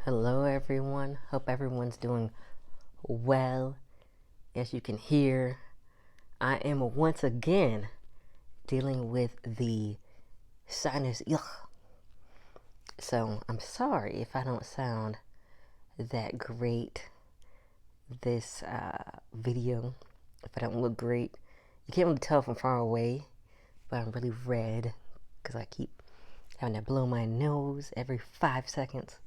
Hello, everyone. Hope everyone's doing well. As you can hear, I am once again dealing with the sinus. Ugh. So I'm sorry if I don't sound that great this video, if I don't look great. You can't really tell from far away, but I'm really red because I keep having to blow my nose every 5 seconds.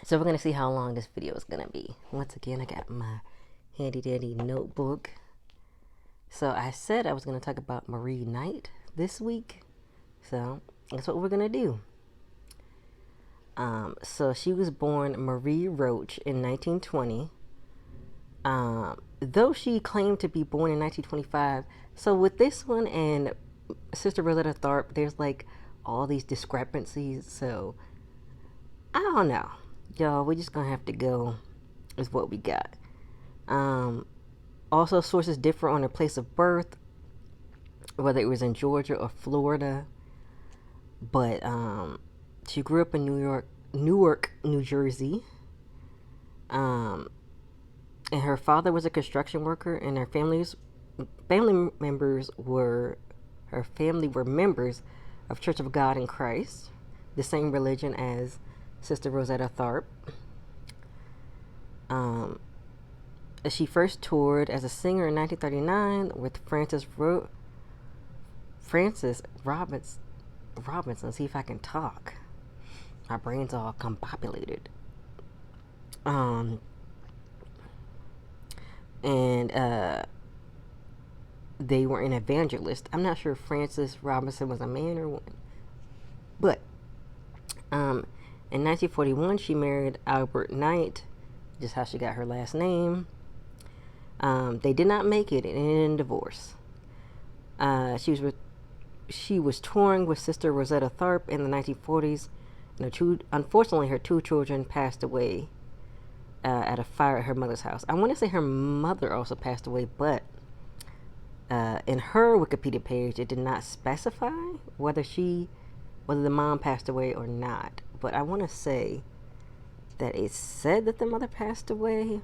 So we're going to see how long this video is going to be. Once again, I got my handy dandy notebook. So I said I was going to talk about Marie Knight this week. So that's what we're going to do. So she was born Marie Roach in 1920. Though she claimed to be born in 1925. So with this one and Sister Rosetta Tharpe, there's like all these discrepancies. So I don't know. Y'all, we're just gonna have to go with what we got. Also, sources differ on her place of birth, whether it was in Georgia or Florida. But she grew up in Newark, New Jersey. And her father was a construction worker, and her family members were members of Church of God in Christ, the same religion as Sister Rosetta Tharpe. She first toured as a singer in 1939 with Frances Robinson. See if I can talk. My brain's all combobulated. And they were an evangelist. I'm not sure if Frances Robinson was a man or woman, but in 1941, she married Albert Knight, just how she got her last name. They did not make it in divorce. She was touring with Sister Rosetta Tharpe in the 1940s, and unfortunately, her two children passed away at a fire at her mother's house. I want to say her mother also passed away, but in her Wikipedia page, it did not specify whether the mom passed away or not. But I want to say that it said that the mother passed away.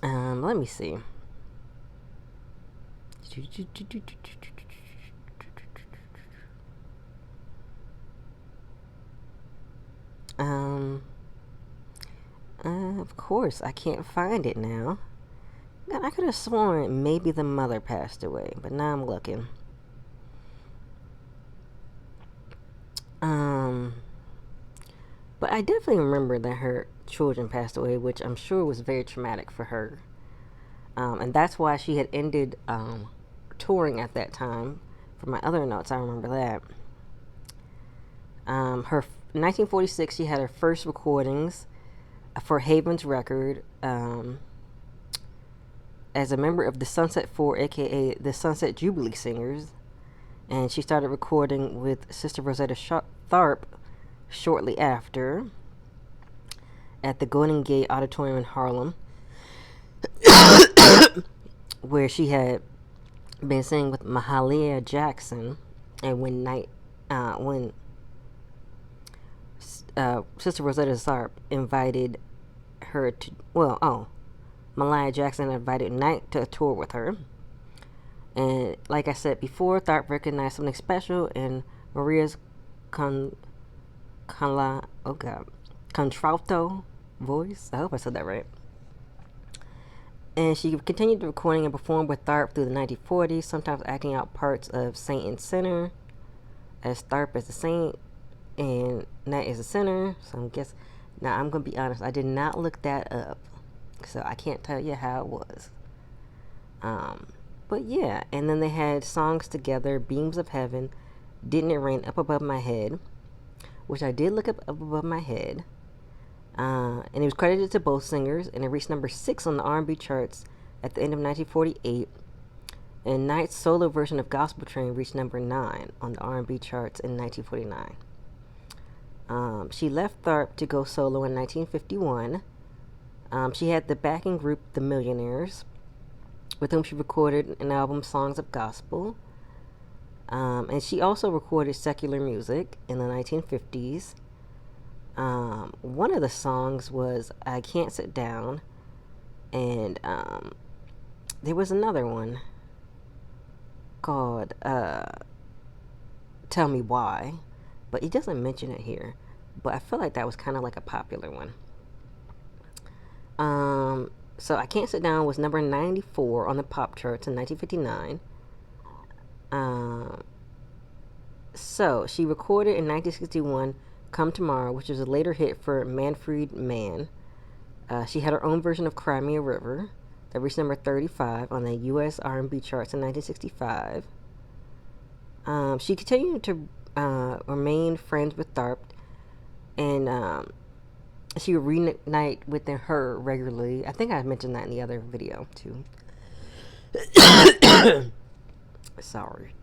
Let me see. Of course, I can't find it now. God, I could have sworn maybe the mother passed away, but now I'm looking. But I definitely remember that her children passed away, which I'm sure was very traumatic for her. And that's why she had ended touring at that time. For my other notes, I remember that. Her 1946, she had her first recordings for Haven's Record as a member of the Sunset Four, aka the Sunset Jubilee Singers, and she started recording with Sister Rosetta Tharpe shortly after at the Golden Gate Auditorium in Harlem, where she had been singing with Mahalia Jackson. And when Sister Rosetta Tharpe invited her to, Mahalia Jackson invited Knight to a tour with her. And like I said before, Tharpe recognized something special in Maria's contralto voice. I hope I said that right. And she continued recording and performed with Tharpe through the 1940s, sometimes acting out parts of saint and sinner, as Tharpe is the saint and Knight is a sinner. So now I'm going to be honest, I did not look that up, so I can't tell you how it was. But yeah, and then they had songs together, Beams of Heaven, Didn't It Rain, Up Above My Head, which I did look up above my head. And it was credited to both singers, and it reached number 6 on the R&B charts at the end of 1948. And Knight's solo version of Gospel Train reached number 9 on the R&B charts in 1949. She left Tharpe to go solo in 1951. She had the backing group The Millionaires, with whom she recorded an album, Songs of Gospel. And she also recorded secular music in the 1950s. One of the songs was I Can't Sit Down, and there was another one called Tell Me Why, but he doesn't mention it here. But I feel like that was kind of like a popular one. So I Can't Sit Down was number 94 on the pop charts in 1959. So she recorded in 1961 Come Tomorrow, which was a later hit for Manfred Mann. She had her own version of Cry Me a River that reached number 35 on the U.S. R&B charts in 1965. She continued to remain friends with Tharpe, and she would reunite with her regularly. I think I mentioned that in the other video too. Sorry.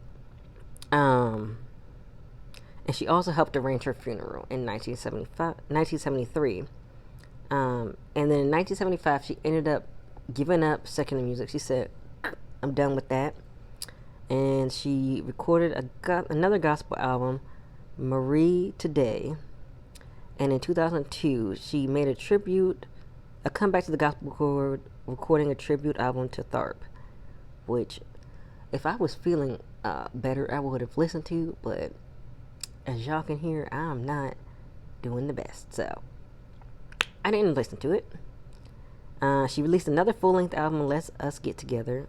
And she also helped arrange her funeral in 1973. And then in 1975, she ended up giving up secular music. She said, I'm done with that. And she recorded another gospel album, Marie Today. And in 2002, she made a comeback to the gospel chord, recording a tribute album to Tharpe, which, if I was feeling better, I would have listened to, but as y'all can hear, I'm not doing the best, so I didn't listen to it. She released another full-length album, Let Us Get Together,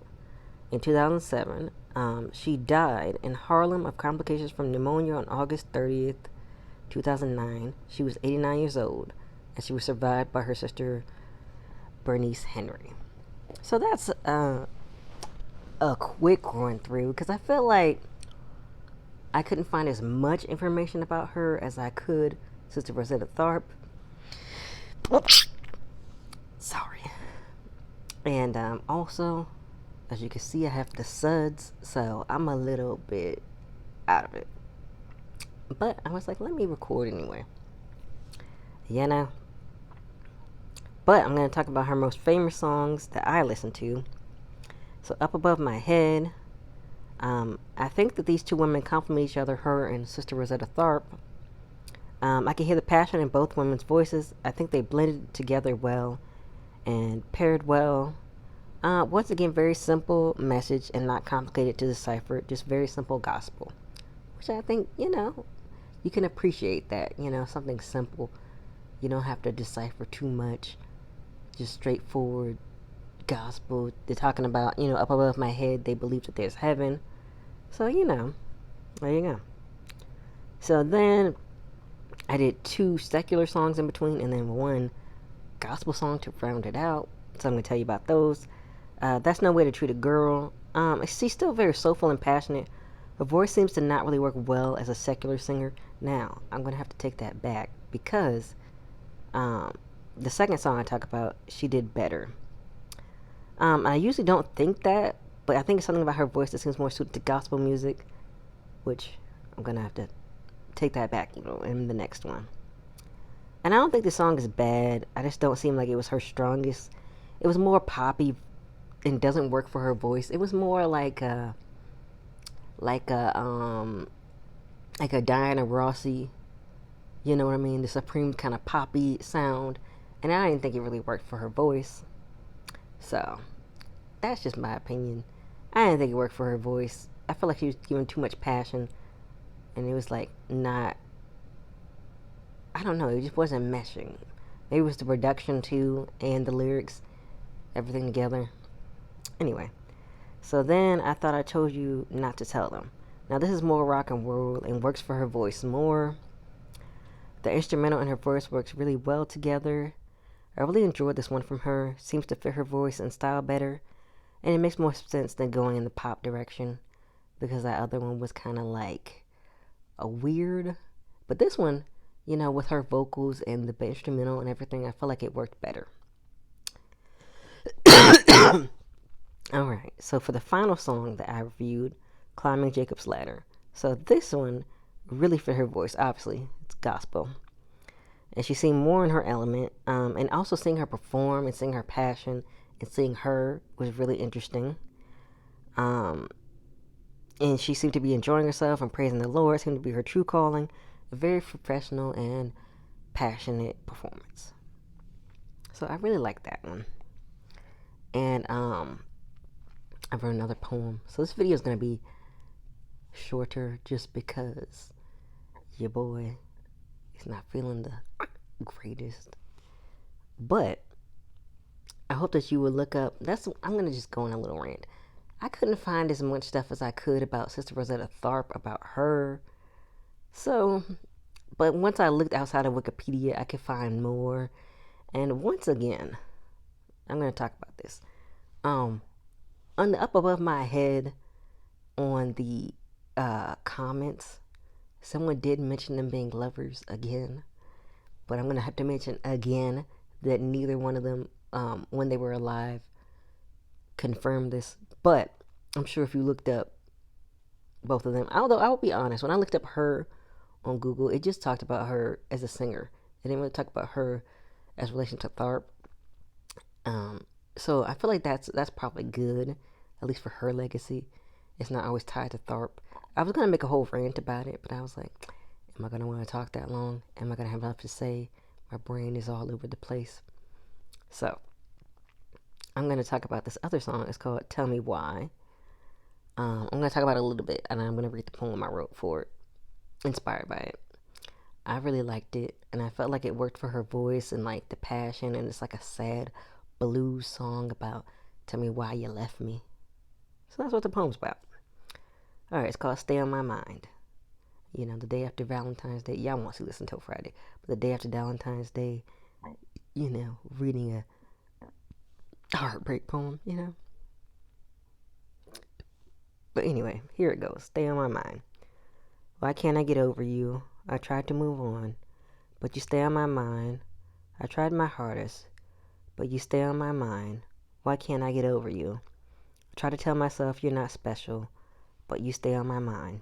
in 2007. She died in Harlem of complications from pneumonia on August 30th, 2009. She was 89 years old, and she was survived by her sister, Bernice Henry. So that's a quick run through, because I feel like I couldn't find as much information about her as I could Sister Rosetta Tharpe. Oops. Sorry. And also, as you can see, I have the suds, so I'm a little bit out of it. But I was like, let me record anyway. You know? But I'm going to talk about her most famous songs that I listen to. So, Up Above My Head. I think that these two women complement each other, her and Sister Rosetta Tharpe. I can hear the passion in both women's voices. I think they blended together well and paired well. Once again, very simple message and not complicated to decipher. Just very simple gospel. Which I think, you can appreciate that. Something simple. You don't have to decipher too much. Just straightforward gospel. They're talking about, up above my head, they believe that there's heaven. So, there you go. So then I did 2 secular songs in between and then 1 gospel song to round it out. So I'm going to tell you about those. That's No Way to Treat a Girl. She's still very soulful and passionate. Her voice seems to not really work well as a secular singer. Now, I'm going to have to take that back because the second song I talk about, she did better. I usually don't think that, but I think it's something about her voice that seems more suited to gospel music, which I'm going to have to take that back, in the next one. And I don't think the song is bad. I just don't seem like it was her strongest. It was more poppy and doesn't work for her voice. It was more like a Diana Rossi, you know what I mean? The supreme kind of poppy sound. And I didn't think it really worked for her voice. So, that's just my opinion. I didn't think it worked for her voice. I felt like she was giving too much passion. And it was like not, I don't know, it just wasn't meshing. Maybe it was the production too, and the lyrics, everything together. Anyway, so then I thought I told you not to tell them. Now this is more rock and roll and works for her voice more. The instrumental and her voice works really well together. I really enjoyed this one from her. Seems to fit her voice and style better. And it makes more sense than going in the pop direction, because that other one was kind of like a weird. But this one, with her vocals and the instrumental and everything, I feel like it worked better. Alright, so for the final song that I reviewed, Climbing Jacob's Ladder. So this one really fit her voice, obviously. It's gospel. And she seemed more in her element. And also seeing her perform and seeing her passion and seeing her was really interesting. And she seemed to be enjoying herself and praising the Lord, seemed to be her true calling. A very professional and passionate performance. So I really like that one. And I wrote another poem. So this video is going to be shorter just because your boy is not feeling the greatest. But I hope that you will look up. I'm going to just go on a little rant. I couldn't find as much stuff as I could about Sister Rosetta Tharpe, about her. So, but once I looked outside of Wikipedia, I could find more. And once again, I'm going to talk about this. On the up above my head, on the comments, someone did mention them being lovers again. But I'm going to have to mention again that neither one of them, when they were alive, confirmed this. But I'm sure if you looked up both of them, although I will be honest, when I looked up her on Google, it just talked about her as a singer. It didn't really talk about her as relation to Tharpe. So I feel like that's probably good, at least for her legacy. It's not always tied to Tharpe. I was going to make a whole rant about it, but I was like, am I going to want to talk that long? Am I going to have enough to say? My brain is all over the place. So I'm going to talk about this other song. It's called Tell Me Why. I'm going to talk about it a little bit, and I'm going to read the poem I wrote for it, inspired by it. I really liked it, and I felt like it worked for her voice and like the passion, and it's like a sad blues song about tell me why you left me. So that's what the poem's about. All right, it's called Stay on My Mind. You know, the day after Valentine's Day. Y'all won't see this until Friday, but the day after Valentine's Day, you know, reading a heartbreak poem, you know. But anyway, here it goes. Stay on my mind. Why can't I get over you? I tried to move on, but you stay on my mind. I tried my hardest, but you stay on my mind. Why can't I get over you? I try to tell myself you're not special, but you stay on my mind.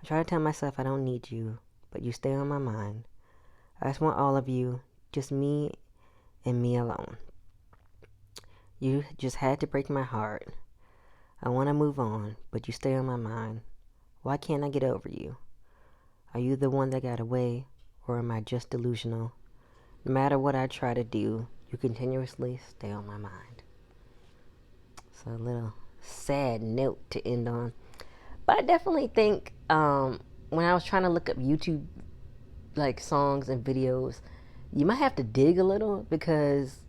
I try to tell myself I don't need you, but you stay on my mind. I just want all of you, just me and me alone. You just had to break my heart. I want to move on, but you stay on my mind. Why can't I get over you? Are you the one that got away, or am I just delusional? No matter what I try to do, you continuously stay on my mind. So a little sad note to end on. But I definitely think when I was trying to look up YouTube like songs and videos, you might have to dig a little because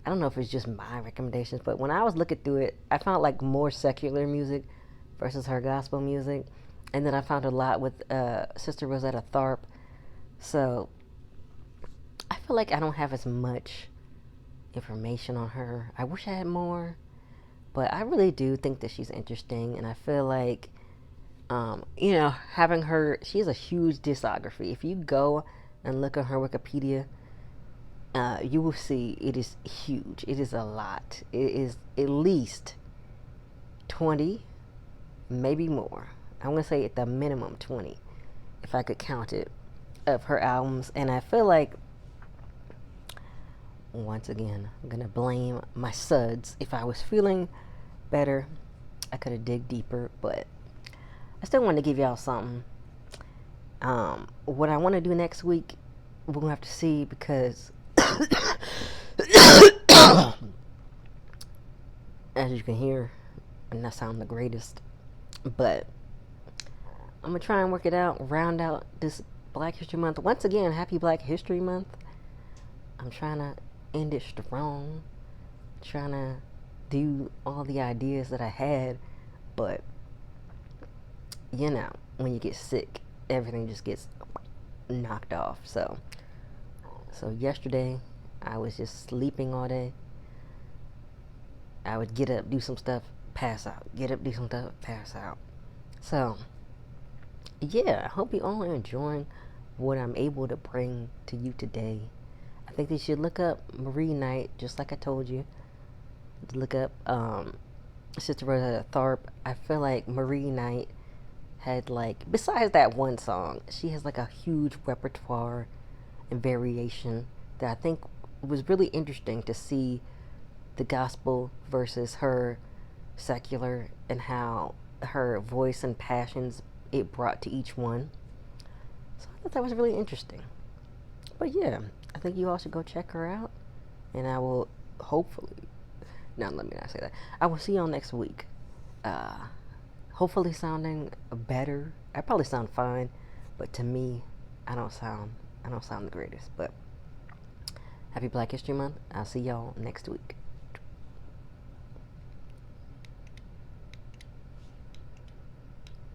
I don't know if it's just my recommendations, but when I was looking through it, I found like more secular music versus her gospel music. And then I found a lot with Sister Rosetta Tharpe. So I feel like I don't have as much information on her. I wish I had more, but I really do think that she's interesting. And I feel like, you know, having her, she has a huge discography. If you go and look at her Wikipedia, you will see it is huge. It is a lot. It is at least 20, maybe more. I'm going to say at the minimum 20, if I could count it, of her albums. And I feel like, once again, I'm going to blame my suds. If I was feeling better, I could have dig deeper, but I still want to give y'all something. What I want to do next week, we're going to have to see because as you can hear, I'm not sounding the greatest, but I'm going to try and work it out, round out this Black History Month. Once again, happy Black History Month. I'm trying to end it strong, trying to do all the ideas that I had, but, you know, when you get sick, everything just gets knocked off. So yesterday, I was just sleeping all day. I would get up, do some stuff, pass out. Get up, do some stuff, pass out. So, yeah, I hope you all are enjoying what I'm able to bring to you today. I think they should look up Marie Knight, just like I told you. Look up Sister Rosetta Tharpe. I feel like Marie Knight had, like, besides that one song, she has like a huge repertoire and variation that I think was really interesting to see the gospel versus her secular and how her voice and passions it brought to each one. So I thought that was really interesting. But yeah, I think you all should go check her out. And I will hopefully, no, let me not say that. I will see y'all next week. Hopefully sounding better. I probably sound fine, but to me, I don't sound the greatest. But happy Black History Month. I'll see y'all next week.